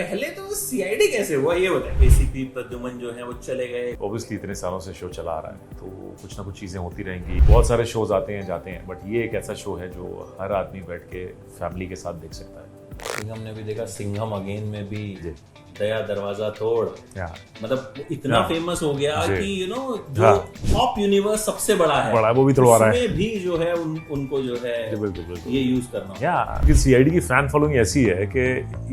पहले तो सीआईडी कैसे हुआ ये बताइए। एसीपी प्रद्युमन जो है वो चले गए। ऑब्वियसली इतने सालों से शो चला आ रहा है तो कुछ ना कुछ चीज़ें होती रहेंगी। बहुत सारे शोज आते हैं जाते हैं, बट ये एक ऐसा शो है जो हर आदमी बैठ के फैमिली के साथ देख सकता है। सिंघम ने भी देखा, सिंघम अगेन में भी दया दरवाजा तोड़, या मतलब इतना फेमस हो गया जी। कि जो पॉप यूनिवर्स सबसे बड़ा है वो भी तोड़वा रहा है। उसमें भी जो है उनको जो है बिल्कुल बिल्कुल ये यूज करना। या सीआईडी की फैन फॉलोइंग ऐसी है कि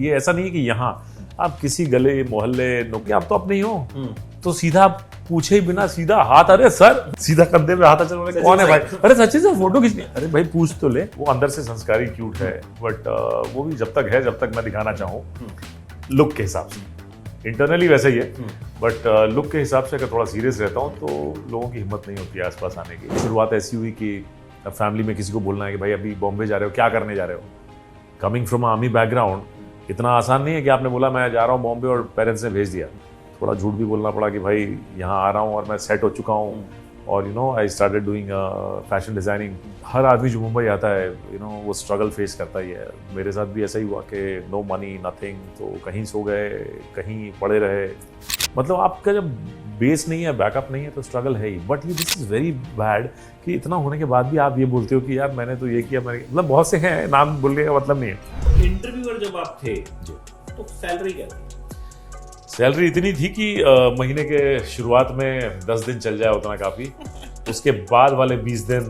ये ऐसा नहीं है कि यहाँ आप किसी गले मोहल्ले नौकरी आप तो अपने ही हो तो सीधा आप पूछे ही बिना सीधा हाथ, अरे सर, सीधा कंधे पे हाथ चल, कौन है भाई, अरे सच्ची से फोटो खींचनी, अरे भाई पूछ तो ले। वो अंदर से संस्कारी क्यूट है, बट वो भी जब तक मैं दिखाना चाहूँ लुक के हिसाब से। इंटरनली वैसे ही है, बट लुक के हिसाब से अगर थोड़ा सीरियस रहता हूँ तो लोगों की हिम्मत नहीं होती आसपास आने की। शुरुआत ऐसी हुई कि फैमिली में किसी को बोलना है कि भाई अभी बॉम्बे जा रहे हो, क्या करने जा रहे हो। कमिंग फ्रॉम आर्मी बैकग्राउंड, इतना आसान नहीं है कि आपने बोला मैं जा रहा हूँ बॉम्बे और पेरेंट्स ने भेज दिया। थोड़ा झूठ भी बोलना पड़ा कि भाई यहाँ आ रहा हूँ और मैं सेट हो चुका हूँ और I started doing fashion designing. हर आदमी जो मुंबई आता है वो स्ट्रगल फेस करता ही है। मेरे साथ भी ऐसा ही हुआ कि नो मनी नथिंग, तो कहीं सो गए, कहीं पड़े रहे। मतलब आपका जब बेस नहीं है, बैकअप नहीं है तो स्ट्रगल है ही। But this is very bad कि इतना होने के बाद भी आप ये बोलते हो कि यार मैंने तो ये किया, मैंने मतलब बहुत से हैं, नाम बोलने का मतलब नहीं है। इंटरव्यूअर जब आप थे तो सैलरी क्या थी? सैलरी इतनी थी कि महीने के शुरुआत में 10 दिन चल जाए उतना काफ़ी, उसके बाद वाले 20 दिन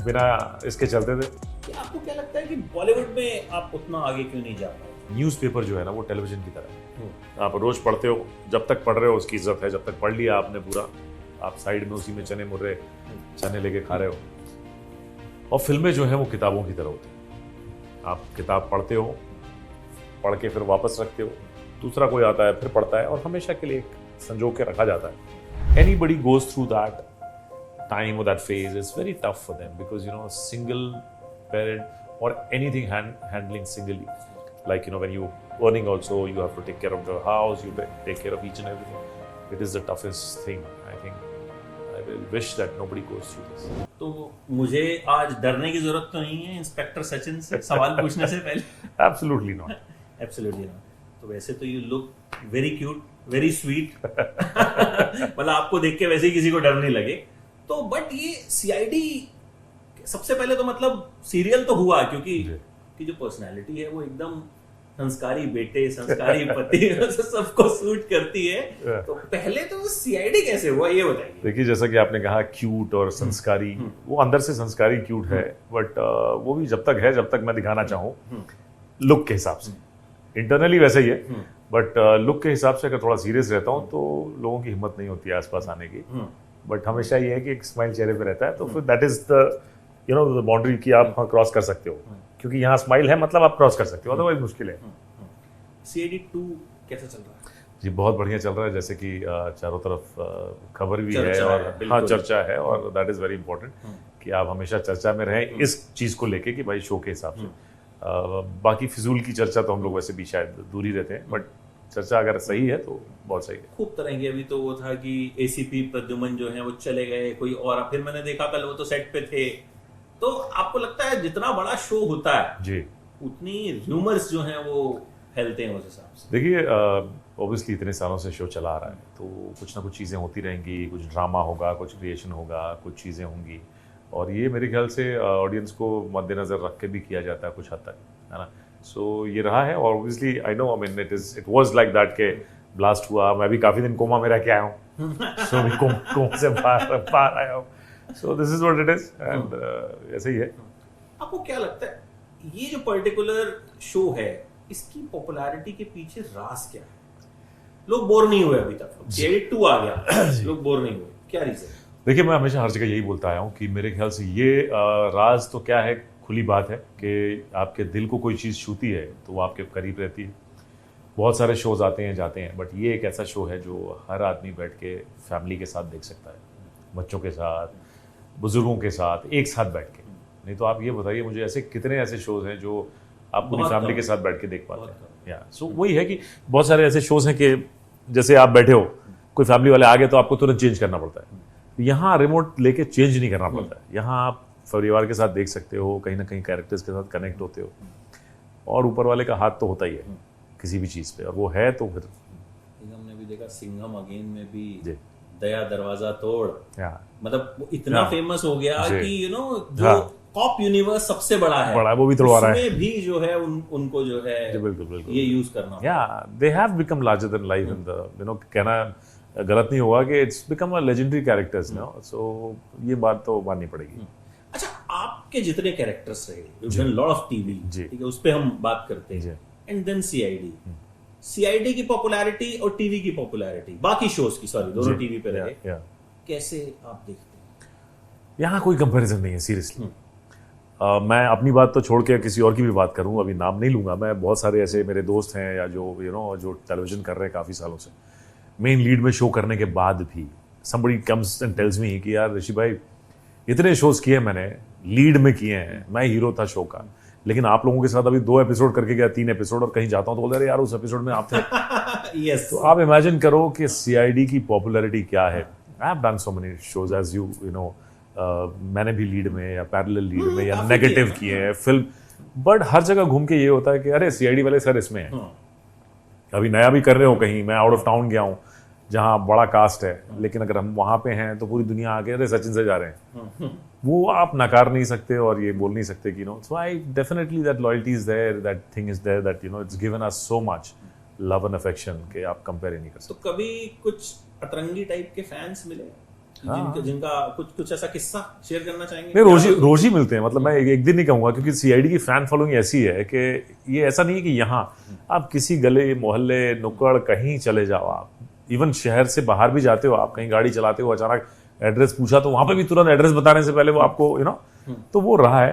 बिना इसके चलते थे। आपको क्या लगता है कि बॉलीवुड में आप उतना आगे क्यों नहीं जा पाए? न्यूज़पेपर जो है ना वो टेलीविजन की तरह है। आप रोज पढ़ते हो, जब तक पढ़ रहे हो उसकी इज्जत है, जब तक पढ़ लिया आपने पूरा, आप साइड में उसी में चने मुर्रे चने लेके खा रहे हो। और फिल्में जो है वो किताबों की तरह होती है। आप किताब पढ़ते हो, पढ़ के फिर वापस रखते हो, दूसरा कोई आता है फिर पढ़ता है और हमेशा के लिए एक संजो के रखा जाता है। Anybody goes through that time or that phase is very tough for them because single parent or anything handling singly, like when you earning also, you have to take care of the house, you take care of each and everything. It is the toughest thing. I think I will wish that nobody goes through this. तो मुझे आज डरने की जरूरत तो नहीं है inspector Sachin से सवाल पूछने से पहले? Absolutely not. Absolutely not. तो वैसे तो you look very cute, very sweet. मतलब आपको देख के वैसे ही किसी को डर नहीं लगे। तो बट ये सीआईडी सबसे पहले तो मतलब सीरियल तो हुआ क्योंकि की जो पर्सनालिटी है वो एकदम संस्कारी बेटे, संस्कारी पति सबको सूट करती है। तो पहले तो सीआईडी कैसे हुआ ये बताइए। देखिए, जैसा कि आपने कहा क्यूट और संस्कारी, वो अंदर से संस्कारी क्यूट है, बट वो भी जब तक मैं दिखाना चाहूँ लुक के हिसाब से। इंटरनली वैसे ही है, बट लुक के हिसाब से अगर थोड़ा सीरियस रहता हूँ तो लोगों की हिम्मत नहीं होती है आसपास आने की। बट हमेशा ये है कि एक स्माइल चेहरे पे रहता है, तो फिर दैट इज द बाउंड्री कि आप क्रॉस कर सकते हो, क्योंकि यहाँ स्माइल है मतलब आप क्रॉस कर सकते हो, अदरवाइज मुश्किल है। सीआईडी 2 कैसा चल रहा है? जी बहुत बढ़िया चल रहा है, जैसे कि चारों तरफ खबर भी है चर्चा और है, हाँ चर्चा है, और दैट इज वेरी इंपॉर्टेंट कि आप हमेशा चर्चा में रहें इस चीज़ को लेके कि भाई शो के हिसाब से। बाकी फिजूल की चर्चा तो हम लोग वैसे भी शायद दूर ही रहते हैं, बट चर्चा अगर सही है तो बहुत सही है। खूब तरह की। अभी तो वो था कि एसीपी प्रद्युमन जो है वो चले गए, कोई और, फिर मैंने देखा कल वो तो सेट पे थे। तो आपको लगता है जितना बड़ा शो होता है जी उतनी र्यूमर्स जो हैं वो फैलते हैं उस हिसाब से? देखिए, ऑब्वियसली इतने सालों से शो चला आ रहा है तो कुछ ना कुछ चीज़ें होती रहेंगी, कुछ ड्रामा होगा, कुछ क्रिएशन होगा, कुछ चीज़ें होंगी, और ये मेरे ख्याल से ऑडियंस को मद्देनज़र रख के भी किया जाता है कुछ हद तक, है ना। सो ये रहा है, और obviously I know, I mean it was like that के ब्लास्ट हुआ, मैं भी काफ़ी दिन कोमा में रह के आया हूँ, सो भी कोमा से बाहर आया हूँ, so this is what it is, and ऐसे ही है। आपको क्या लगता है ये जो पर्टिकुलर शो है इसकी पॉपुलैरिटी के पीछे राज क्या है? लोग बोर नहीं हुए अभी तक, सीआईडी 2 आ गया, लोग बोर नहीं हुए, क्या रीजन? देखिए, मैं हमेशा हर जगह यही बोलता आया हूँ कि मेरे ख्याल से ये राज तो क्या है, खुली बात है कि आपके दिल को कोई चीज़ छूती है तो वो आपके करीब रहती है। बहुत सारे शोज आते हैं जाते हैं, बट ये एक ऐसा शो है जो हर आदमी बैठ के फैमिली के साथ देख सकता है, बच्चों के साथ, बुजुर्गों के साथ, एक साथ बैठ के। नहीं तो आप ये बताइए मुझे ऐसे कितने ऐसे शोज हैं जो आप पूरी फैमिली के साथ बैठ के देख पाते हैं। या सो वही है कि बहुत सारे ऐसे शोज हैं कि जैसे आप बैठे हो, कोई फैमिली वाले आ गए तो आपको तुरंत चेंज करना पड़ता है। यहाँ रिमोट लेके चेंज नहीं करना पड़ता है, यहाँ आप परिवार के साथ देख सकते हो, कहीं ना कहीं कैरेक्टर्स के साथ कनेक्ट होते हो, और ऊपर वाले का हाथ तो होता ही है किसी भी चीज़ पे, और वो है तो फिर हमने भी देखा सिंघम अगेन में भी जी दया दरवाजा तोड़, या मतलब वो इतना हाँ। फेमस हो गया जी। कि जो हाँ। कॉप यूनिवर्स सबसे बड़ा है, वो भी तोड़वा रहा है। उसमें भी जो है उनको जो है जी, बिल्कुल बिल्कुल ये यूज करना या they have become larger than life in the कहना गलत नहीं होगा कि it's become a legendary characters now, so ये बात तो माननी पड़ेगी। अच्छा, आपके जितने कैरेक्टर्स रहे, लॉट ऑफ टीवी, जी। ठीक है, उस पे हम बात करते जी। हैं, एंड देन सीआईडी की पॉपुलैरिटी और टीवी की पॉपुलैरिटी, बाकी शोज की, सॉरी, दोनों टीवी पे रहे, या कैसे आप देखते हैं? यहाँ कोई कंपैरिजन नहीं है सीरियसली। मैं अपनी बात तो छोड़ के किसी और की भी बात करूँ, अभी नाम नहीं लूंगा मैं, बहुत सारे ऐसे मेरे दोस्त हैं या जो जो टेलीविजन कर रहे हैं काफ़ी सालों से, मेन लीड में शो करने के बाद भी somebody comes and tells me कि यार ऋषि भाई इतने शोज किए मैंने, लीड में किए हैं, मैं हीरो था शो का, लेकिन आप लोगों के साथ अभी 2 एपिसोड करके गया, 3 एपिसोड, और कहीं जाता हूँ तो बोलते हैं यार उस एपिसोड में आप थे। यस, तो आप इमेजिन करो कि सीआईडी की पॉपुलैरिटी क्या है। I have done so many shows as you know, मैंने भी लीड में या पैरेलल लीड में या नेगेटिव किए हैं फिल्म, बट हर जगह घूम के ये होता है कि अरे सीआईडी वाले सर इसमें है। अभी नया भी कर रहे हो कहीं, मैं आउट ऑफ टाउन गया हूँ जहाँ बड़ा कास्ट है, लेकिन अगर हम वहाँ पे हैं तो पूरी दुनिया आके अरे सचिन से जा रहे हैं, वो आप नकार नहीं सकते और ये बोल नहीं सकते कि no. So I definitely that loyalty is there, that thing is there, that it's given us so much love and affection कि आप कंपेयर ही नहीं कर सकते। तो कभी कुछ अतरंगी टाइप के फैंस मिले जिनका कुछ ऐसा किस्सा शेयर करना चाहेंगे? नहीं, रोज ही मिलते हैं, मतलब मैं एक दिन नहीं कहूंगा, क्योंकि सीआईडी की फैन फॉलोइंग ऐसी है कि ये ऐसा नहीं है कि यहाँ आप किसी गले मोहल्ले नुक्कड़ कहीं चले जाओ, आप इवन शहर से बाहर भी जाते हो, आप कहीं गाड़ी चलाते हो, अचानक एड्रेस पूछा तो वहां पे भी तुरंत एड्रेस बताने से पहले वो आपको तो वो रहा है।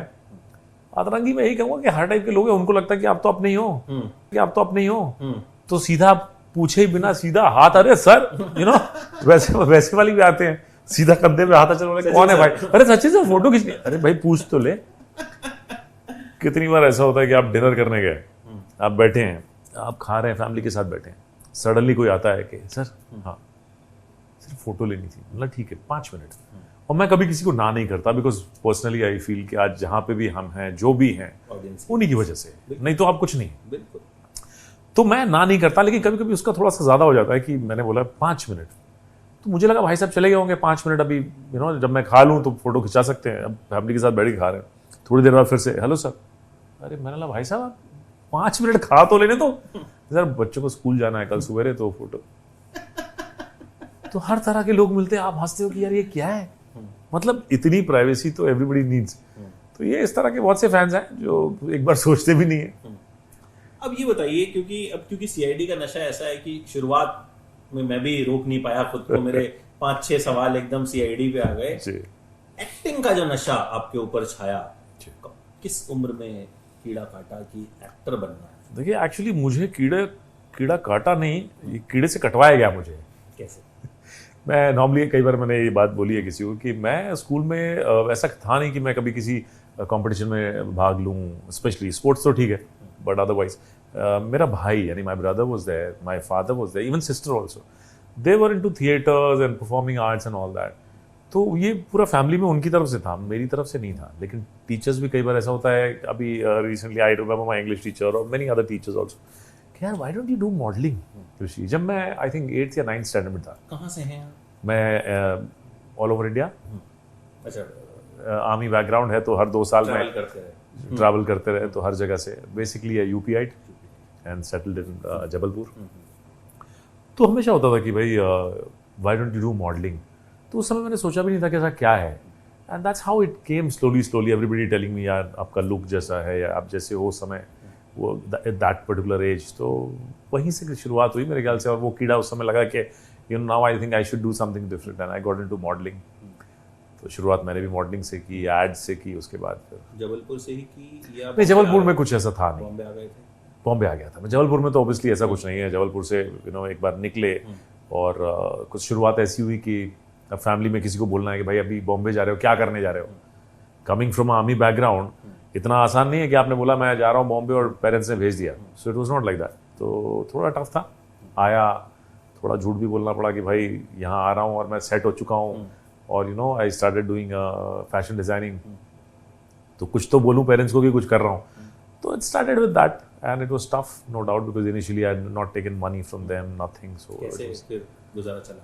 अतरंगी में यही कहूंगा कि हर टाइप के लोग हैं, उनको लगता है कि आप तो अपने ही हो, कि आप तो अपने ही हो, तो सीधा पूछे बिना सीधा हाथ, अरे सर वैसे वाली भी आते हैं, सीधा कंधे पे हाथ, चलो कौन है भाई, अरे सचिन सर फोटो खींचनी, अरे भाई पूछ तो ले। कितनी बार ऐसा होता है कि आप डिनर करने गए, आप बैठे हैं, आप खा रहे हैं, फैमिली के साथ बैठे हैं, सडनली कोई आता है कि सर हाँ सिर्फ फोटो लेनी थी, मतलब ठीक है 5 मिनट, और मैं कभी किसी को ना नहीं करता, बिकॉज पर्सनली आई फील कि आज जहां पे भी हम हैं, जो भी हैं, उन्हीं की वजह से, नहीं तो आप कुछ नहीं। बिल्कुल। तो मैं ना नहीं करता, लेकिन कभी कभी उसका थोड़ा सा ज्यादा हो जाता है कि मैंने बोला 5 मिनट, तो मुझे लगा भाई साहब चले गए होंगे 5 मिनट, अभी जब मैं खा लूँ तो फोटो खिंचा सकते हैं, अब फैमिली के साथ बैठ के खा रहे हैं, थोड़ी देर बाद फिर से हेलो सर, अरे मैंने बोला भाई साहब 5 मिनट खा तो लेने तो, सर बच्चों को स्कूल जाना है कल सवेरे, तो फोटो। तो हर तरह के लोग मिलते हैं, आप हंसते हो कि यार ये क्या है, मतलब इतनी प्राइवेसी तो एवरीबडी नीड्स। तो ये इस तरह के बहुत से फैंस हैं जो एक बार सोचते भी नहीं है। अब ये बताइए, क्योंकि सीआईडी का नशा ऐसा है कि शुरुआत में मैं भी रोक नहीं पाया खुद को, मेरे 5-6 सवाल एकदम सीआईडी पे आ गए। एक्टिंग का जो नशा आपके ऊपर छाया, किस उम्र में कीड़ा काटा कि एक्टर बनना है? देखिए एक्चुअली मुझे कीड़ा काटा नहीं, ये कीड़े से कटवाया गया मुझे। कैसे? मैं नॉर्मली कई बार मैंने ये बात बोली है किसी को कि मैं स्कूल में ऐसा था नहीं कि मैं कभी किसी कंपटीशन में भाग लूँ, स्पेशली स्पोर्ट्स तो ठीक है, बट अदरवाइज मेरा भाई यानी my brother was there, my father was there, even sister also, they were into theatres and performing arts and all that. तो ये पूरा फैमिली में उनकी तरफ से था, मेरी तरफ से नहीं था। लेकिन टीचर्स भी कई बार ऐसा होता है, अभी recently I remember my English teacher और मेनी अदर टीचर्स आल्सो, कि यार why don't you do modelling Rishi. जब मैं आई थिंक 8th या 9th स्टैंडर्ड में था। कहाँ से हैं आप? मैं ऑल ओवर इंडिया, अच्छा, आर्मी बैकग्राउंड है, तो हर 2 साल में ट्रैवल करते रहे, तो हर जगह से बेसिकली यूपीआईट एंड सेटल्ड इन जबलपुर। तो हमेशा होता था कि भाई why don't you do modelling. तो उस समय मैंने सोचा भी नहीं था कि ऐसा क्या है, and that's how it came slowly everybody telling me यार आपका लुक जैसा है या आप जैसे हो समय वो दैट पर्टिकुलर एज। तो वहीं से शुरुआत हुई मेरे ख्याल से, और वो कीड़ा उस समय लगा कि now I think I should do something different and I got into modelling. तो शुरुआत मैंने भी मॉडलिंग से की, एड से की, उसके बाद फिर जबलपुर से ही की या नहीं, जबलपुर में कुछ ऐसा था नहीं, बॉम्बे आ गए थे? बॉम्बे आ गया था मैं। जबलपुर में तो ऑब्वियसली ऐसा कुछ नहीं है, जबलपुर से एक बार निकले और कुछ शुरुआत ऐसी हुई कि अब फैमिली में किसी को बोलना है कि भाई अभी बॉम्बे जा रहे हो, क्या करने जा रहे हो। कमिंग फ्रॉम आर्मी बैकग्राउंड इतना आसान नहीं है कि आपने बोला मैं जा रहा हूँ बॉम्बे और पेरेंट्स ने भेज दिया। So it was not like that. तो थोड़ा टफ था, आया, थोड़ा झूठ भी बोलना पड़ा कि भाई यहाँ आ रहा हूँ और मैं सेट हो चुका हूँ और I started doing fashion designing. तो कुछ तो बोलूँ पेरेंट्स को कि कुछ कर रहा हूँ। तो it started with that and it was tough, no doubt, because initially I had not taken money from them, nothing. So कैसे फिर गुजारा चला?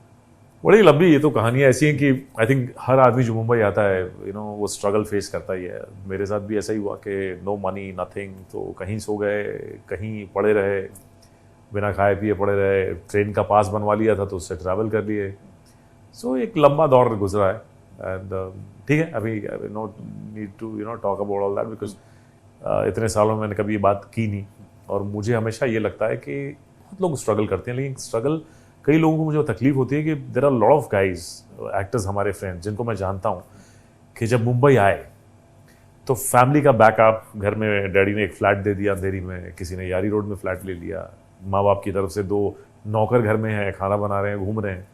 बड़ी लंबी ये तो कहानियाँ ऐसी हैं कि आई थिंक हर आदमी जो मुंबई आता है वो स्ट्रगल फेस करता ही है. मेरे साथ भी ऐसा ही हुआ कि नो मनी नथिंग, तो कहीं सो गए, कहीं पड़े रहे, बिना खाए पिए पड़े रहे. ट्रेन का पास बनवा लिया था तो उससे ट्रैवल कर लिए. सो एक लंबा दौर गुजरा है. एंड ठीक है, अभी not need to talk about all that, because इतने सालों में मैंने कभी ये बात की नहीं. और मुझे हमेशा ये लगता है कि बहुत लोग स्ट्रगल करते हैं, लेकिन स्ट्रगल कई लोगों को मुझे तकलीफ होती है कि there are lot of guys actors, हमारे फ्रेंड्स जिनको मैं जानता हूँ, कि जब मुंबई आए तो फैमिली का बैकअप, घर में डैडी ने एक फ्लैट दे दिया अंधेरी में, किसी ने यारी रोड में फ्लैट ले लिया, माँ बाप की तरफ से 2 नौकर घर में हैं, खाना बना रहे हैं, घूम रहे हैं.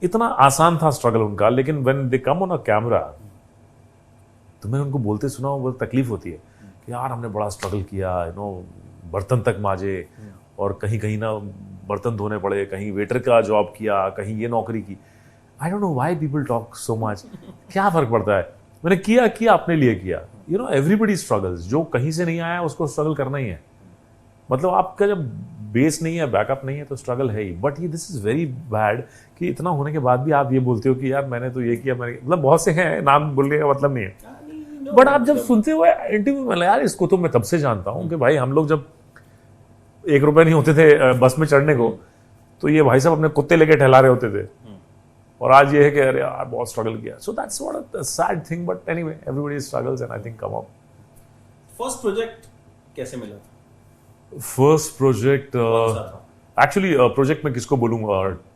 इतना आसान था स्ट्रगल उनका. लेकिन when they come on a camera तो मैंने उनको बोलते सुना, वो बहुत तकलीफ होती है कि यार हमने बड़ा स्ट्रगल किया, बर्तन तक मांजे, और कहीं कहीं ना बर्तन धोने पड़े, कहीं वेटर का जॉब किया, कहीं ये नौकरी की. I don't know why people talk so much. क्या फर्क पड़ता है, मैंने किया अपने लिए किया. Everybody struggles. जो कहीं से नहीं आया उसको स्ट्रगल करना ही है. मतलब आपका जब बेस नहीं है, बैकअप नहीं है, तो स्ट्रगल है ही. बट ये दिस इज वेरी बैड कि इतना होने के बाद भी आप ये बोलते हो कि यार मैंने तो ये किया, मैंने, मतलब बहुत से हैं, नाम बोलने का मतलब नहीं है. बट आप जब सुनते हो इंटरव्यू में, यार इसको तो मैं तब से जानता हूँ कि भाई हम लोग जब 1 रुपए नहीं होते थे बस में चढ़ने को, तो ये भाई साहब अपने कुत्ते लेके टहला रहे होते थे. और आज ये है कि अरे यार बहुत स्ट्रगल किया. So that's what a sad thing, but anyway everybody struggles and I think come up. First project कैसे मिला था? फर्स्ट प्रोजेक्ट कौन सा था? एक्चुअली प्रोजेक्ट मैं किसको बोलूँ,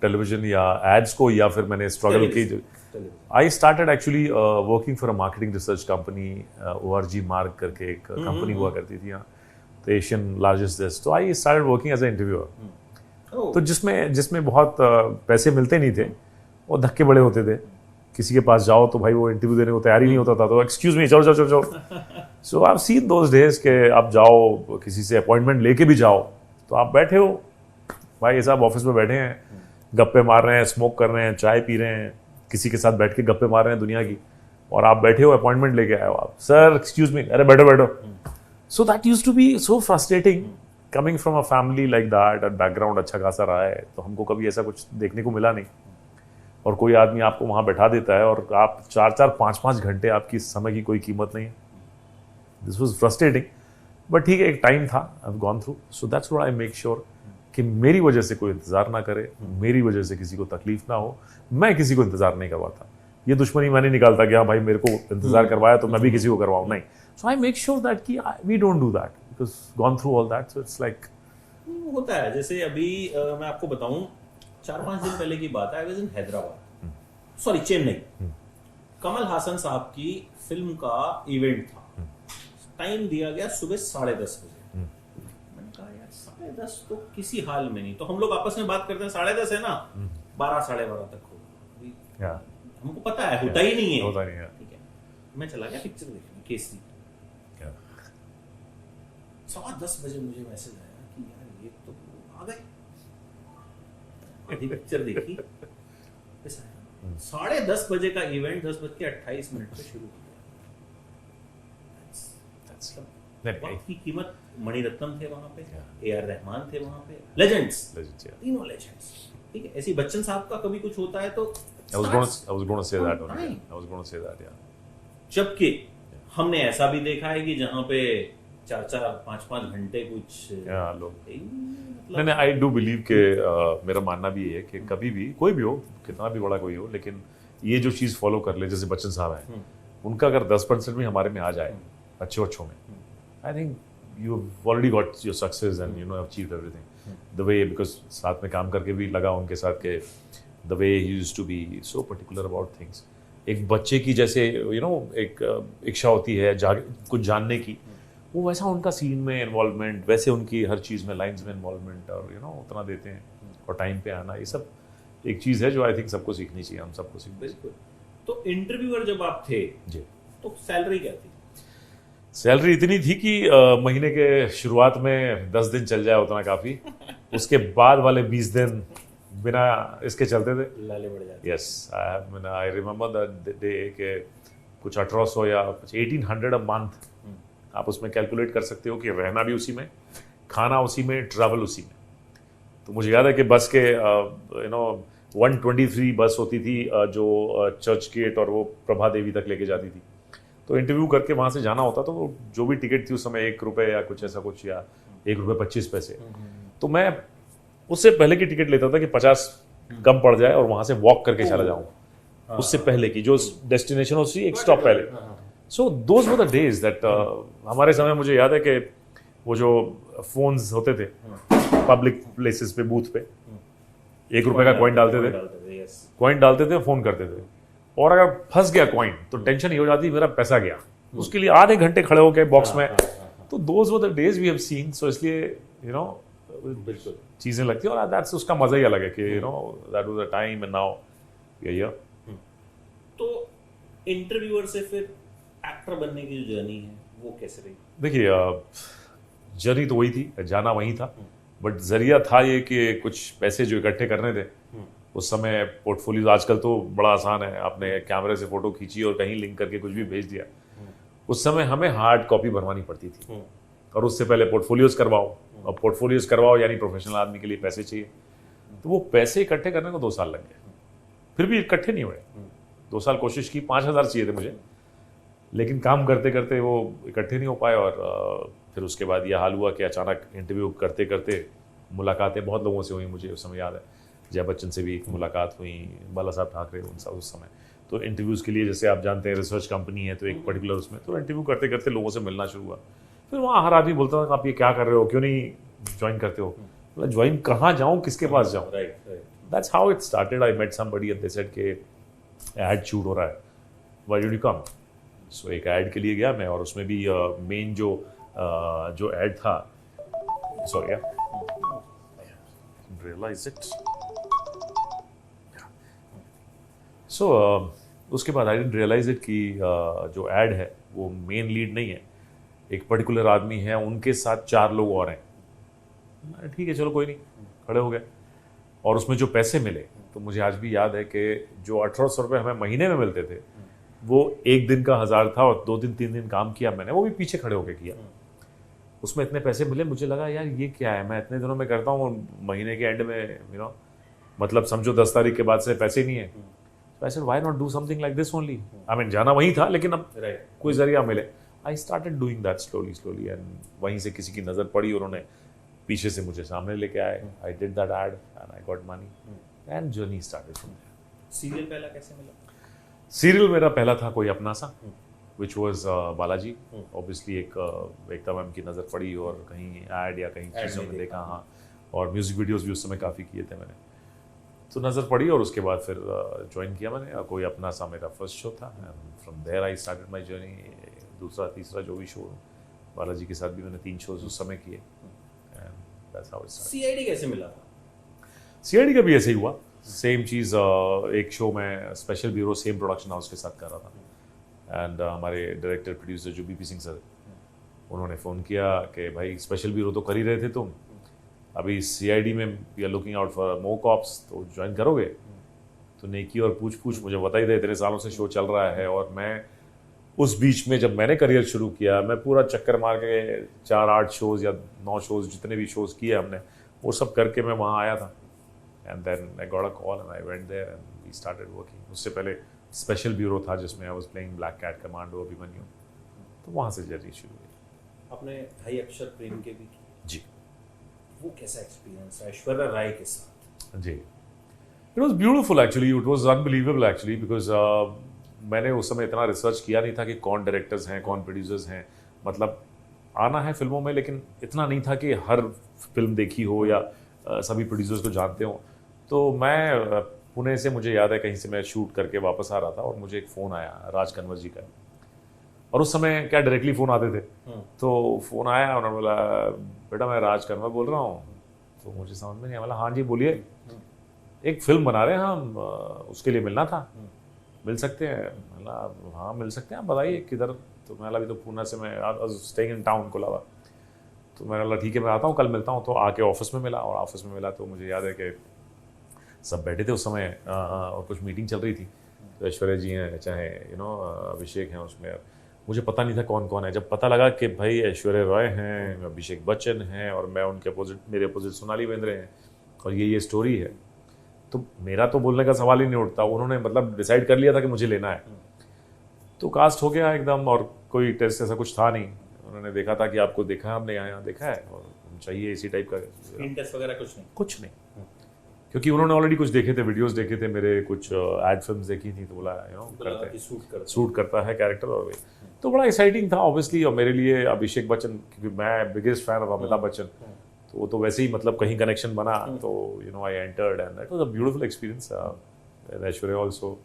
टेलीविजन या एड्स को, या फिर मैंने स्ट्रगल की. I started actually working for a marketing research company, ORG mark करके एक कंपनी हुआ करती थी यहाँ, तो एशियन लार्जेस्ट दिस. तो I started working as a interviewer. तो जिसमें बहुत पैसे मिलते नहीं थे और धक्के बड़े होते थे. किसी के पास जाओ तो भाई वो इंटरव्यू देने को तैयार ही नहीं होता था, तो एक्सक्यूज मी, चलो. So I have seen those days के आप जाओ, किसी से अपॉइंटमेंट लेके भी जाओ, तो आप बैठे हो, भाई साहब ऑफिस में बैठे हैं, गप्पे मार रहे हैं, स्मोक कर रहे हैं, चाय पी रहे हैं, किसी के साथ बैठ के गप्पे मार रहे हैं दुनिया की, और आप बैठे हो, अपॉइंटमेंट लेके आए हो आप, सर एक्सक्यूज मी, अरे बैठो. So that used to be so frustrating coming from a family like that. Background अच्छा खासा रहा है, तो हमको कभी ऐसा कुछ देखने को मिला नहीं. और कोई आदमी आपको वहां बैठा देता है और आप 4-4, 5-5 घंटे, आपकी समय की कोई कीमत नहीं है. दिस वाज फ्रस्ट्रेटिंग, बट ठीक है, एक टाइम था, I have gone through. So that's what I make sure कि मेरी वजह से कोई इंतजार ना करे, मेरी वजह से किसी को तकलीफ ना हो. मैं किसी को इंतजार नहीं करवाता. ये दुश्मनी मैं नहीं निकालता कि हाँ भाई मेरे को इंतजार करवाया तो मैं भी किसी को करवाऊं, नहीं. So I make sure that कि we don't do that, because gone through all that. So it's like होता है. जैसे अभी मैं आपको बताऊं, 4-5 दिन पहले की बात है, I was in Hyderabad, sorry Chennai. Kamal Haasan साहब की फिल्म का इवेंट था. टाइम दिया गया सुबह 10:30 बजे. मैंने कहा यार 10:30 तो किसी हाल में नहीं, तो हम लोग आपस में बात करते हैं 10:30 है ना, 12, 12:30 तक होगा. हमको पता है होता ही नहीं है. ठीक है, मैं चला गया पिक्चर देखने, केसरी. 10:15 बजे मुझे मैसेज आया कि यार ये तो आ गए. आधी पिक्चर देखी, 10:30 बजे का इवेंट 10:28 पे शुरू हो गया. वक्त की कीमत. मणिरत्नम थे वहां पे, AR रहमान थे वहां पे, लेजेंड्स, तीनों लेजेंड्स. ठीक है, ऐसी बच्चन साहब का कभी कुछ होता है तो I was going to say that only. I was going to say that, yeah. जबकि हमने ऐसा भी देखा है कि जहां पे 4-4, 5-5 घंटे कुछ लोग नहीं, आई डू बिलीव के मेरा मानना भी ये है कि कभी भी कोई भी हो, कितना भी बड़ा कोई हो, लेकिन ये जो चीज़ फॉलो कर ले, जैसे बच्चन साहब हैं, उनका अगर 10% भी हमारे में आ जाए अच्छों में, I think you already got your success and achieved everything. The way, because साथ में काम करके भी लगा उनके साथ के द वे ही used to be so particular about things. एक बच्चे की जैसे एक इच्छा होती है कुछ जानने की, वो वैसा उनका सीन में इन्वॉल्वमेंट, वैसे उनकी हर चीज़ में लाइंस में इन्वॉल्वमेंट, और उतना देते हैं और टाइम पे आना, ये सब एक चीज़ है जो आई थिंक सबको सीखनी चाहिए, हम सबको सीखनी चाहिए. तो इंटरव्यूअर जब आप थे जी, तो सैलरी क्या थी? सैलरी इतनी थी कि महीने के शुरुआत में 10 दिन चल जाए उतना काफ़ी. उसके बाद वाले 20 दिन बिना इसके चलते थे, लाले बढ़ जाते. Yes, I remember the day के कुछ 1800 या 1800 अ मंथ. आप उसमें कैलकुलेट कर सकते हो कि रहना भी उसी में, खाना उसी में, ट्रैवल उसी में। तो मुझे याद है कि बस के 123 बस होती थी जो चर्च गेट और वो प्रभा देवी तक लेके जाती थी। तो इंटरव्यू करके वहाँ से जाना होता, तो जो भी टिकट थी उस समय 1 रुपये या कुछ ऐसा कुछ, या 1 रुपये 25 पैसे। तो मैं उससे पहले की टिकट लेता था कि 50 कम पड़ जाए और वहाँ से वॉक करके चला जाऊँ, उससे पहले की जो डेस्टिनेशन होती एक स्टॉप पहले। So those were the days that हमारे समय मुझे याद है कि वो जो फोन्स होते थे पब्लिक प्लेसेस पे, बूथ पे 1 रुपए का कॉइन डालते थे, फोन करते थे, और अगर फंस गया कॉइन तो टेंशन ये हो जाती मेरा पैसा गया, उसके लिए आधे घंटे खड़े हो गए बॉक्स में। तो those were the days we have seen. So इसलिए बिल्कुल चीजें लगती है, और दैट्स उसका मजा ही अलग है कि that was the time and now we are here. तो इंटरव्यूअर से फिर एक्टर बनने की जो जर्नी है वो कैसे रही? देखिए जर्नी तो वही थी, जाना वही था, बट जरिया था ये कि कुछ पैसे जो इकट्ठे करने थे। उस समय पोर्टफोलियो, आजकल तो बड़ा आसान है, आपने कैमरे से फोटो खींची और कहीं लिंक करके कुछ भी भेज दिया। उस समय हमें हार्ड कॉपी भरवानी पड़ती थी, और उससे पहले पोर्टफोलियोज करवाओ, और पोर्टफोलियोज करवाओ यानी प्रोफेशनल आदमी के लिए पैसे चाहिए। तो वो पैसे इकट्ठे करने को 2 साल लग गए, फिर भी इकट्ठे नहीं हुए। 2 साल कोशिश की, 5,000 चाहिए थे मुझे, लेकिन काम करते करते वो इकट्ठे नहीं हो पाए। और फिर उसके बाद यह हाल हुआ कि अचानक इंटरव्यू करते करते मुलाकातें बहुत लोगों से हुई। मुझे उस समय याद है जय बच्चन से भी एक मुलाकात हुई, बाला साहब ठाकरे, उन सब उस समय। तो इंटरव्यूज़ के लिए, जैसे आप जानते हैं रिसर्च कंपनी है, तो एक पर्टिकुलर उसमें तो इंटरव्यू करते करते लोगों से मिलना शुरू हुआ। फिर वहाँ हर आदमी बोलता था आप ये क्या कर रहे हो, क्यों नहीं ज्वाइन करते हो? मतलब ज्वाइन कहाँ जाऊँ, किसके पास जाऊँ? That's how it started. I met somebody and they said के एड शूट हो रहा है, why don't you come? So एक ऐड के लिए गया मैं, और उसमें भी मेन जो ऐड था, सॉरी रियलाइज इट। सो उसके बाद आई डिडंट रियलाइज इट कि जो ऐड है वो मेन लीड नहीं है, एक पर्टिकुलर आदमी है, उनके साथ 4 लोग और हैं। ठीक है चलो कोई नहीं, खड़े हो गए। और उसमें जो पैसे मिले, तो मुझे आज भी याद है कि जो 1800 रुपये हमें महीने में मिलते थे, वो 1 दिन का 1000 था, और 2 दिन 3 दिन काम किया मैंने, वो भी पीछे खड़े होकर किया। उसमें इतने पैसे मिले, मुझे लगा यार ये क्या है, मैं इतने दिनों में करता हूँ, महीने के एंड में मतलब समझो 10 तारीख के बाद से पैसे नहीं है। I said why not do something like this only. I mean जाना वही था, लेकिन अब कोई जरिया मिले। आई started doing that slowly, and वहीं से किसी की नज़र पड़ी, उन्होंने पीछे से मुझे सामने लेके आए। I did that ad and I got money and journey started from there. Serial पहला कैसे मिला? सीरियल मेरा पहला था कोई अपना सा, which was Balaji. Obviously Ekta ma'am की नज़र पड़ी, और कहीं ऐड या कहीं चीज़ों में देखा, हाँ, और म्यूजिक वीडियोस भी उस समय काफ़ी किए थे मैंने, तो नज़र पड़ी, और उसके बाद फिर ज्वाइन किया मैंने। कोई अपना सा मेरा फर्स्ट शो था, and from there I started my journey. दूसरा तीसरा जो भी शो, बालाजी के साथ भी मैंने 3 शोज उस समय किए, and that's how it started. CID कैसे मिला था? सीआईडी का भी ऐसे ही हुआ, सेम चीज़। एक शो में special bureau same production house के साथ कर रहा था, एंड हमारे डायरेक्टर प्रोड्यूसर जो बीपी सिंह सर, उन्होंने फ़ोन किया कि भाई स्पेशल ब्यूरो तो कर ही रहे थे तुम, अभी सीआईडी में we are looking out for more cops, तो ज्वाइन करोगे? तो नेकी और पूछ मुझे बता ही दे, इतने सालों से शो चल रहा है। और मैं उस बीच में जब मैंने करियर शुरू किया, मैं पूरा चक्कर मार के 4-8 शोज़ या 9 शोज़, जितने भी शोज़ किए हमने, वो सब करके मैं वहाँ आया था। And then I got a call and I went there and we started working. उससे पहले स्पेशल ब्यूरो था जिसमें I was playing black cat commando Abhimanyu, तो वहाँ से जर्नी शुरू हुई। आपने भाई अक्षर प्रेम के भी किए जी, वो कैसा एक्सपीरियंस है ऐश्वर्या राय के साथ? जी, it was beautiful actually, it was unbelievable actually, because मैंने उस समय इतना रिसर्च किया नहीं था कि कौन डायरेक्टर्स हैं, कौन प्रोड्यूसर्स हैं। मतलब आना है फिल्मों में, लेकिन इतना नहीं था कि हर फिल्म देखी हो या सभी प्रोड्यूसर्स को जानते हो। तो मैं पुणे से, मुझे याद है, कहीं से मैं शूट करके वापस आ रहा था, और मुझे एक फ़ोन आया राज कंवर जी का। और उस समय क्या डायरेक्टली फ़ोन आते थे, तो फ़ोन आया, उन्होंने बोला बेटा मैं राज कंवर बोल रहा हूँ। तो मुझे समझ में नहीं आया, बोला हाँ जी बोलिए, एक फिल्म बना रहे हैं हम, उसके लिए मिलना था, मिल सकते हैं? मतलब हाँ मिल सकते हैं, आप बताइए किधर? तो मैं अभी तो पूना से, मैं स्टेइंग इन टाउन कोलाबा। तो मैंने बोला ठीक है मैं आता हूँ, कल मिलता हूँ। तो आके ऑफिस में मिला, और ऑफिस में मिला तो मुझे याद है कि सब बैठे थे उस समय, और कुछ मीटिंग चल रही थी। तो ऐश्वर्या जी हैं, चाहे अभिषेक हैं उसमें, मुझे पता नहीं था कौन कौन है। जब पता लगा कि भाई ऐश्वर्या रॉय हैं, अभिषेक बच्चन हैं और मैं उनके अपोजिट, मेरे अपोजिट सोनाली बेंद्रे हैं और ये स्टोरी है, तो मेरा तो बोलने का सवाल ही नहीं उठता। उन्होंने मतलब डिसाइड कर लिया था कि मुझे लेना है, तो कास्ट हो गया एकदम, और कोई टेस्ट ऐसा कुछ था नहीं। उन्होंने देखा था कि आपको देखा है, हमने यहाँ देखा है और चाहिए इसी टाइप का। स्क्रीन टेस्ट वगैरह कुछ नहीं, क्योंकि उन्होंने ऑलरेडी कुछ देखे थे, वीडियोस देखे थे मेरे, कुछ एड फिल्म्स देखी थी, तो बोला करते हैं, सूट करता है कैरेक्टर। और तो बड़ा एक्साइटिंग था ऑब्वियसली। और मेरे लिए अभिषेक बच्चन, क्योंकि मैं biggest fan of Amitabh Bachchan, तो वो तो वैसे ही मतलब कहीं कनेक्शन बना, तो I entered and that was a beautiful experience. And Aishwarya also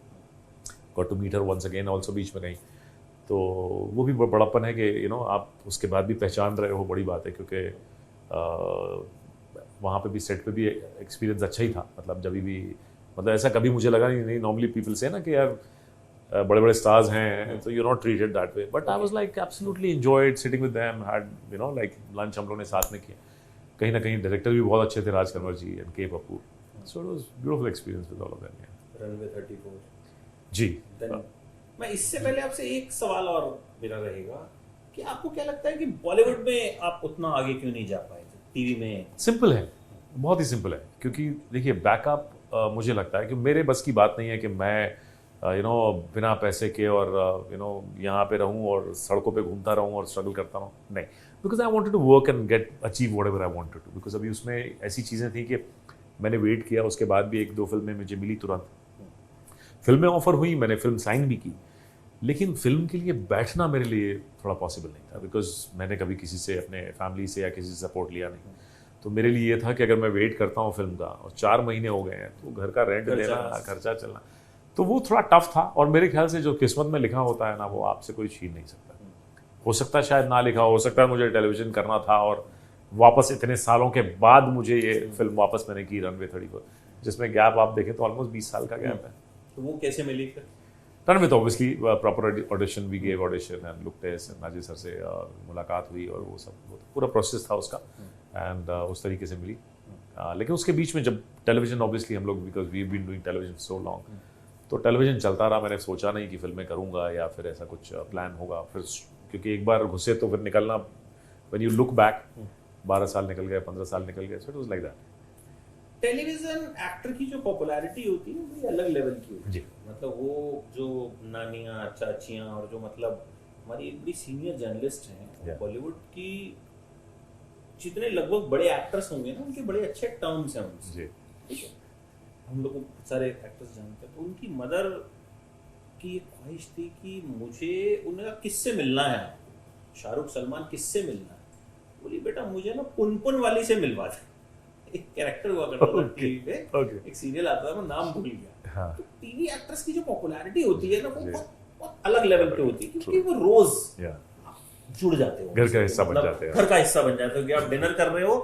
got to meet her once again also बीच में कहीं, तो वो भी बड़ापन है कि आप उसके बाद भी पहचान रहे हो, बड़ी बात है। क्योंकि वहाँ पे भी, सेट पे भी एक्सपीरियंस अच्छा ही था। मतलब जब भी, मतलब ऐसा कभी मुझे लगा नहीं। नॉर्मली पीपल से ना कि यार बड़े बड़े स्टार्स हैं तो you not treated that way, but I was like absolutely enjoyed sitting with them, had like lunch हम लोगों ने साथ में किया। कहीं ना कहीं डायरेक्टर भी बहुत अच्छे थे, राज कंवर जी एंड के Pappu, so it was beautiful experience with all of them. Runway 34 जी। मैं इससे पहले आपसे एक सवाल और मेरा रहेगा कि आपको क्या लगता है कि बॉलीवुड में आप उतना आगे क्यों नहीं जा पाए थे, टीवी में? सिंपल है, बहुत ही सिंपल है। क्योंकि देखिए बैकअप, मुझे लगता है कि मेरे बस की बात नहीं है कि मैं बिना पैसे के और यहाँ पे रहूँ और सड़कों पे घूमता रहूँ और स्ट्रगल करता रहूँ, नहीं। Because I wanted to work and get achieve whatever I wanted to. Because अभी उसमें ऐसी चीज़ें थी कि मैंने वेट किया, उसके बाद भी 1-2 फिल्में मुझे मिली तुरंत, फिल्में ऑफर हुई, मैंने फिल्म साइन भी की, लेकिन फिल्म के लिए बैठना मेरे लिए थोड़ा पॉसिबल नहीं था। बिकॉज मैंने कभी किसी से, अपने फैमिली से या किसी से सपोर्ट लिया नहीं। तो मेरे लिए ये था कि अगर मैं वेट करता हूँ फिल्म का और 4 महीने हो गए हैं, तो घर का रेंट देना, खर्चा चलना, तो वो थोड़ा टफ था। और मेरे ख्याल से जो किस्मत में लिखा होता है ना, वो आपसे कोई छीन नहीं सकता। हो सकता है शायद ना लिखा हो सकता है मुझे टेलीविजन करना था, और वापस इतने सालों के बाद मुझे ये फिल्म वापस मैंने की, रनवे 34, जिसमें गैप आप देखें तो ऑलमोस्ट 20 साल का गैप है। तो वो कैसे मिली फिर? रनवे तो obviously proper audition, we gave audition and look test, Nazir sir से मुलाकात हुई और वो सब, वो पूरा प्रोसेस था उसका, एंड उस तरीके से मिली। लेकिन उसके बीच में जब टेलीविजन, ऑब्वियसली हम लोग, because we been doing television so long, तो टेलीविजन चलता रहा। मैंने सोचा नहीं कि फिल्में करूंगा या फिर ऐसा कुछ प्लान होगा फिर, क्योंकि एक बार घुसे तो फिर निकलना, व्हेन यू लुक बैक, 12 साल निकल गए, 15 साल निकल गए, so it was like that. Television actor की जो पॉपुलैरिटी होती है वो अलग लेवल की होती है जी। मतलब वो जो नानियाँ, चाचियाँ और जो मतलब हमारी एक बड़ी सीनियर जर्नलिस्ट हैं बॉलीवुड की, जितने लगभग बड़े एक्टर्स होंगे ना, उनके बड़े अच्छे टर्म्स हैं उनसे, ठीक है। हम लोग सारे एक्टर्स जानते हैं, तो उनकी मदर की एक ख्वाहिश थी कि मुझे, उन्हें किससे मिलना है, शाहरुख सलमान किससे मिलना है? बोली बेटा मुझे ना पुनपुन वाली से मिलवा दे। एक कैरेक्टर हुआ करता था टीवी पे, एक सीरियल आता था, मैं नाम भूल गया। हाँ। तो टीवी एक्टर्स की जो पॉपुलैरिटी होती है ना, वो बहुत अलग लेवल पे होती है, क्योंकि वो रोज जुड़ जाते हो, घर का हिस्सा बन जाते हैं। घर का हिस्सा बन जाते हो कि आप डिनर कर रहे हो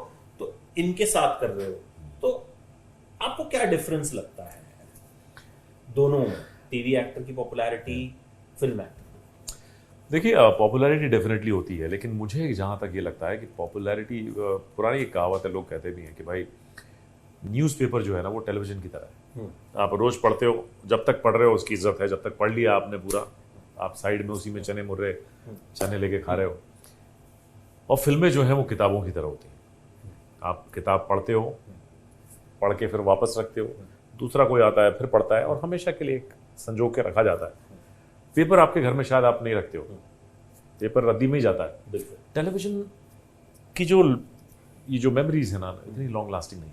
तो इनके साथ कर रहे हो। तो आपको क्या डिफरेंस लगता है दोनों में, टीवी एक्टर की पॉपुलैरिटी, फिल्म एक्टर? देखिए पॉपुलैरिटी डेफिनेटली होती है, लेकिन मुझे जहाँ तक ये लगता है कि पॉपुलैरिटी, पुरानी एक कहावत है, लोग कहते भी हैं कि भाई न्यूज़पेपर जो है ना वो टेलीविजन की तरह है। आप रोज पढ़ते हो, जब तक पढ़ रहे हो उसकी इज्जत है, जब तक पढ़ लिया आपने पूरा, आप साइड में उसी में चने मुर्रे चने लेके खा रहे हो। और फिल्में जो है वो किताबों की तरह होती हैं। आप किताब पढ़ते हो, पढ़ के फिर वापस रखते हो, दूसरा कोई आता है फिर पढ़ता है, और हमेशा के लिए एक संजो के रखा जाता है। पेपर आपके घर में शायद आप नहीं रखते हो, पेपर रद्दी में ही जाता है। टेलीविजन की ये जो मेमोरीज है ना, इतनी लॉन्ग लास्टिंग नहीं।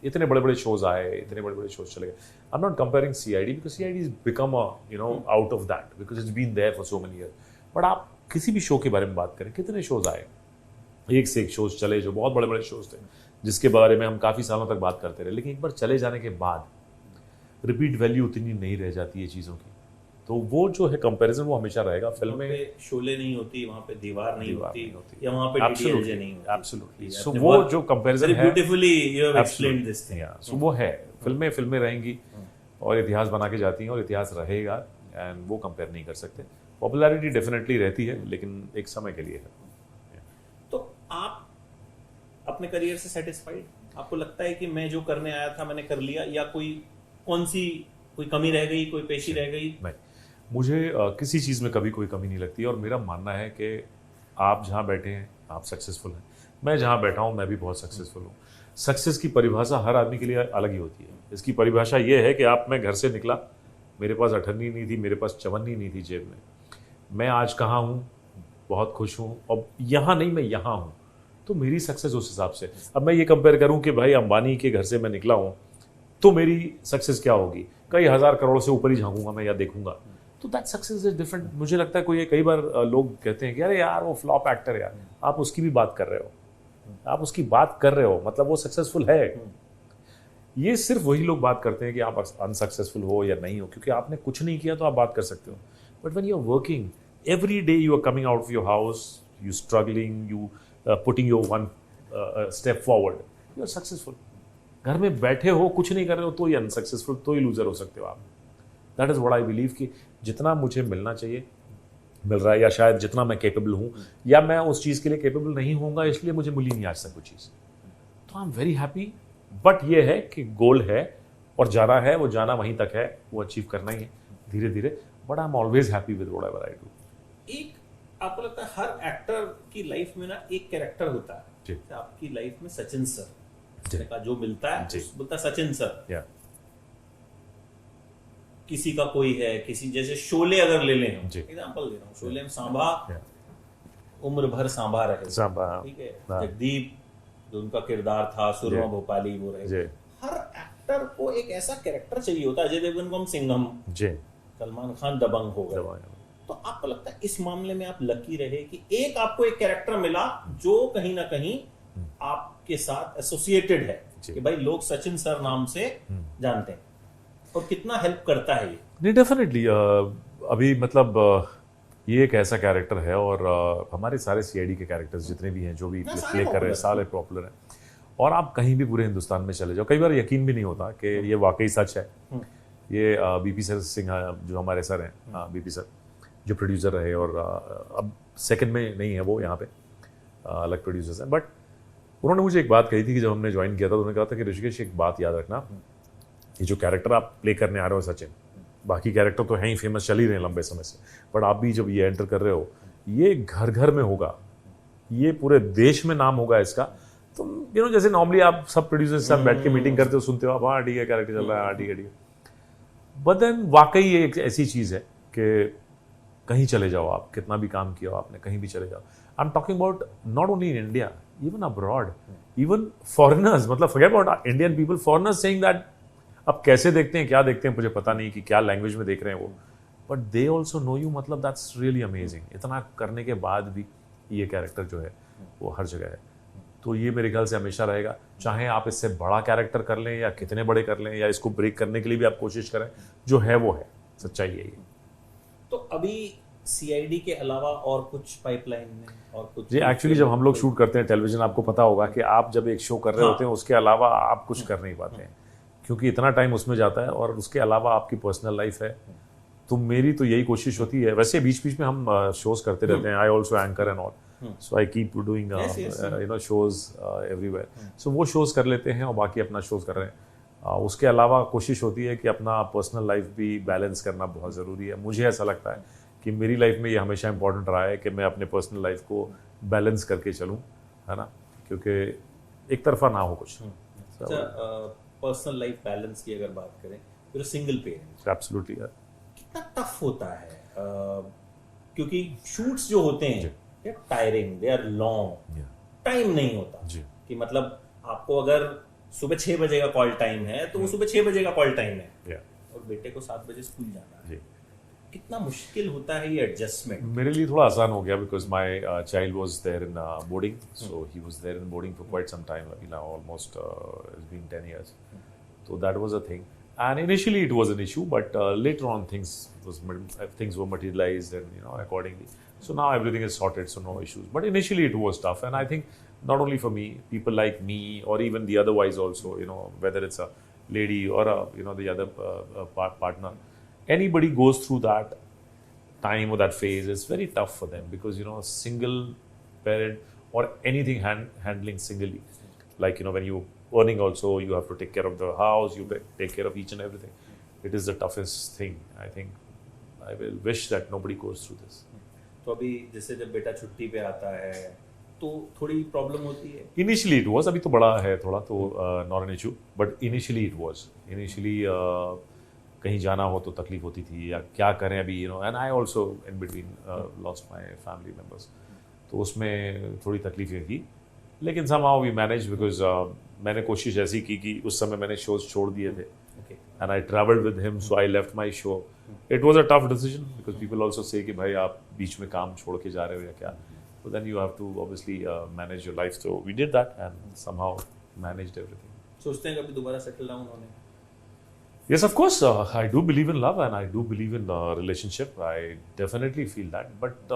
इतने बड़े बड़े शोज आए, इतने बड़े बड़े शोज चले गए। I am not comparing CID, because CID is become out of that, because it's been there for so many year. But आप किसी भी शो के बारे में बात करें, कितने शोज आए, एक से एक शोज चले जो बहुत बड़े बड़े शोज थे, जिसके बारे में हम काफ़ी सालों तक बात करते रहे। लेकिन एक बार चले जाने के बाद रिपीट वैल्यू उतनी नहीं रह जाती है चीज़ों की, तो वो जो है कंपैरिजन वो हमेशा रहेगा। फिल्म में शोले नहीं होती, वहाँ पे दीवार नहीं होती, या वहाँ पे डीडीएलजे नहीं होती। एब्सोल्युटली। सो वो जो कंपैरिजन है, beautifully you have explained this thing. So वो है, फिल्में रहेंगी और इतिहास बना के जाती हैं, और इतिहास रहेगा, एंड वो कंपेयर नहीं कर सकते। पॉपुलैरिटी डेफिनेटली रहती है, लेकिन एक समय के लिए है। तो आप अपने करियर से सेटिस्फाइड? आपको लगता है कि मैं जो करने आया था मैंने कर लिया, या कोई कमी रह गई, कोई पेशी रह गई? नहीं, मुझे किसी चीज़ में कभी कोई कमी नहीं लगती और मेरा मानना है कि आप जहाँ बैठे हैं आप सक्सेसफुल हैं, मैं जहाँ बैठा हूँ मैं भी बहुत सक्सेसफुल हूँ। सक्सेस की परिभाषा हर आदमी के लिए अलग ही होती है। इसकी परिभाषा ये है कि मैं घर से निकला, मेरे पास अठन्नी नहीं थी, मेरे पास चवन्नी नहीं थी जेब में, मैं आज कहाँ हूँ, बहुत खुश हूँ, और यहाँ नहीं मैं यहाँ हूँ, तो मेरी सक्सेस उस हिसाब से। अब मैं ये कंपेयर करूँ कि भाई अंबानी के घर से मैं निकला हूँ तो मेरी सक्सेस क्या होगी, कई हज़ार करोड़ से ऊपर ही झांकूंगा मैं या देखूंगा, तो दैट सक्सेस इज डिफरेंट। मुझे लगता है कई बार लोग कहते हैं कि अरे यार वो फ्लॉप एक्टर है यार, आप उसकी भी बात कर रहे हो, आप उसकी बात कर रहे हो मतलब वो सक्सेसफुल है। ये सिर्फ वही लोग बात करते हैं कि आप अनसक्सेसफुल हो या नहीं हो, क्योंकि आपने कुछ नहीं किया तो आप बात कर सकते हो। But when you are working every day, you are coming out of your house, you struggling, you putting your one step forward, you are successful. घर में बैठे हो कुछ नहीं कर रहे हो तो ही अनसक्सेसफुल, तो ही लूजर हो सकते हो आप। That is what I believe कि जितना मुझे मिलना चाहिए मिल रहा है, या शायद जितना मैं कैपेबल हूँ, या मैं उस चीज़ के लिए कैपेबल नहीं होऊंगा इसलिए मुझे मिली नहीं आज तक कोई चीज़, तो I am very happy. But ये है कि गोल है और जाना है, वो जाना वहीं तक है, वो अचीव करना ही है धीरे धीरे। But I am always happy with whatever I do. एक आपको लगता है हर एक्टर की लाइफ में ना एक कैरेक्टर होता है, जैसे आपकी लाइफ में सचिन सर का जो मिलता है बोलता है सचिन सर, किसी का कोई है, किसी जैसे शोले अगर ले लें, एग्जांपल दे रहा हूँ, शोले में सांभा उम्र भर सांभा रहे, ठीक है, जगदीप जो उनका किरदार था, सुरमा भोपाली वो रहे। हर एक्टर को एक ऐसा कैरेक्टर चाहिए होता है। अजय देवगन को हम सिंघम, सलमान खान दबंग हो गए, तो आपको लगता है इस मामले में आप लकी रहे कि एक आपको एक कैरेक्टर मिला जो कहीं ना कहीं आपके साथ एसोसिएटेड है कि भाई लोग सचिन सर नाम से जानते हैं, और कितना हेल्प करता है ये? नहीं, डेफिनेटली अभी मतलब ये एक ऐसा कैरेक्टर है, और हमारे सारे सीआईडी के कैरेक्टर्स जितने भी हैं जो भी प्ले कर रहे हैं सारे पॉपुलर हैं, और आप कहीं भी पूरे हिंदुस्तान में चले जाओ, कई बार यकीन भी नहीं होता कि ये वाकई सच है। ये बीपी सर सिंह जो हमारे सर हैं, बीपी सर जो प्रोड्यूसर रहे, और अब सेकंड में नहीं है वो, यहाँ पे अलग प्रोड्यूसर्स हैं, बट उन्होंने मुझे एक बात कही थी कि जब हमने ज्वाइन किया था तो उन्होंने कहा था कि ऋषिकेश एक बात याद रखना, ये जो कैरेक्टर आप प्ले करने आ रहे हो सचिन, बाकी कैरेक्टर तो हैं ही फेमस, चल ही रहे हैं लंबे समय से, बट आप भी जब ये एंटर कर रहे हो, ये घर घर में होगा, ये पूरे देश में नाम होगा इसका। तो जैसे नॉर्मली आप सब प्रोड्यूसर से बैठ के मीटिंग करते हो, सुनते हो आप, हाँ ठीक है कैरेक्टर चल रहा है, हाँ ठीक है ठीक है, बट देन वाकई ये एक ऐसी चीज़ है कि कहीं चले जाओ आप, कितना भी काम किया आपने, कहीं भी चले जाओ, I am talking about not only in India, even abroad, even foreigners, मतलब forget about Indian people, foreigners saying that, अब कैसे देखते हैं क्या देखते हैं मुझे पता नहीं कि क्या लैंग्वेज में देख रहे हैं वो, but they also know you, मतलब दैट्स रियली अमेजिंग। इतना करने के बाद भी ये कैरेक्टर जो है वो हर जगह है, तो ये मेरे ख्याल से हमेशा रहेगा, चाहे आप इससे बड़ा कैरेक्टर कर लें या कितने बड़े कर लें, या इसको ब्रेक करने के लिए भी आप कोशिश करें, जो है वो है, सच्चाई है ये। तो अभी सीआईडी के अलावा और कुछ पाइपलाइन में और कुछ? जी, एक्चुअली जब हम लोग शूट करते हैं टेलीविजन, आपको पता होगा कि आप जब एक शो कर रहे होते हैं उसके अलावा आप कुछ कर नहीं पाते हैं, क्योंकि इतना टाइम उसमें जाता है, और उसके अलावा आपकी पर्सनल लाइफ है। तो मेरी तो यही कोशिश होती है, वैसे बीच बीच में हम शोज करते रहते हैं, I also anchor and all, so I keep doing shows everywhere, so वो शोज कर लेते हैं और बाकी अपना शोज कर रहे हैं। उसके अलावा कोशिश होती है कि अपना पर्सनल लाइफ भी बैलेंस करना बहुत ज़रूरी है। मुझे ऐसा लगता है कि मेरी लाइफ में ये हमेशा इंपॉर्टेंट रहा है कि मैं अपने पर्सनल लाइफ को बैलेंस करके चलूँ, है ना, क्योंकि एक तरफा ना हो कुछ। पर्सनल लाइफ बैलेंस की अगर बात करें, फिर सिंगल पेरेंट एब्सोल्युटली यार कितना टफ होता है, क्योंकि शूट्स जो होते हैं they are tiring, they are long, time नहीं होता कि मतलब आपको अगर सुबह 6 बजे का कॉल टाइम है तो वो सुबह 6 बजे का कॉल टाइम है, और बेटे को 7 बजे स्कूल जाना है, कितना मुश्किल होता है ये एडजस्टमेंट? मेरे लिए थोड़ा आसान हो गया, because my child was there in boarding, so he was there in boarding for quite some time, अभी now almost it's been 10 years, so that was a thing, and initially it was an issue, but later on things were materialized, and accordingly, so now everything is sorted, so no issues, but initially it was tough, and I think not only for me, people like me, or even the otherwise also, whether it's a lady or the other partner, anybody goes through that time or that phase, it's very tough for them, because single parent or anything handling singly, like when you earning also, you have to take care of the house, you take care of each and everything. It is the toughest thing, I think. I will wish that nobody goes through this. तो अभी जैसे जब बेटा छुट्टी पे आता है तो थोड़ी प्रॉब्लम होती है? Initially it was, अभी तो बड़ा है थोड़ा तो not an issue, but initially it was. Initially कहीं जाना हो तो तकलीफ होती थी या क्या करें अभी, you know, and I also in between lost my family members. तो उसमें थोड़ी तकलीफें थी, लेकिन somehow we managed because मैंने कोशिश ऐसी की कि उस समय मैंने shows छोड़ दिए थे. Okay. And I traveled with him, so I left my show. It was a tough decision because people also say कि भाई आप बीच में काम छोड़ के जा रहे हो या क्या. So then you have to obviously manage your life. So we did that and somehow managed everything. सोचते हैं कभी दोबारा सेटल डाउन होने? Yes, of course. I do believe in love and I do believe in relationship. I definitely feel that. But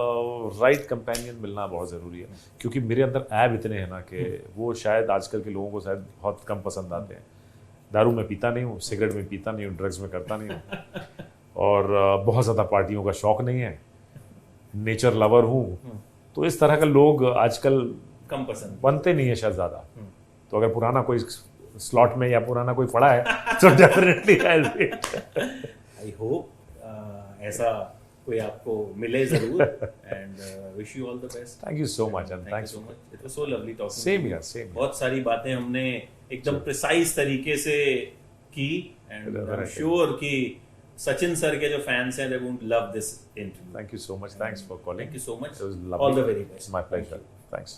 right companion मिलना बहुत ज़रूरी है. क्योंकि मेरे अंदर ऐब इतने हैं ना कि वो शायद आजकल के लोगों को शायद बहुत कम पसंद आते हैं. दारू में पीता नहीं हूँ, सिगरेट में पीता नहीं हूँ, ड्रग्स में करता नहीं हूँ और बहुत ज़्यादा पार्टियों का शौक नहीं है. नेचर लवर हूँ. तो इस तरह का लोग आजकल कम पसंद बनते नहीं है शायद ज़्यादा. तो अगर पुराना कोई स्लॉट में या पुराना कोई पड़ा है तो डेफिनेटली आई होप ऐसा कोई आपको मिले जरूर and wish you all the best. Thank you so much and thank thanks you so much. It was so lovely talking. Same here same. बहुत सारी बातें हमने एकदम प्रिसाइज तरीके से की एंड आई एम श्योर कि सचिन सर के जो फैंस हैं they would love this interview. Thank you so much. Thanks for calling. Thank you so much. It was lovely. All the very best. It's my pleasure. Thanks.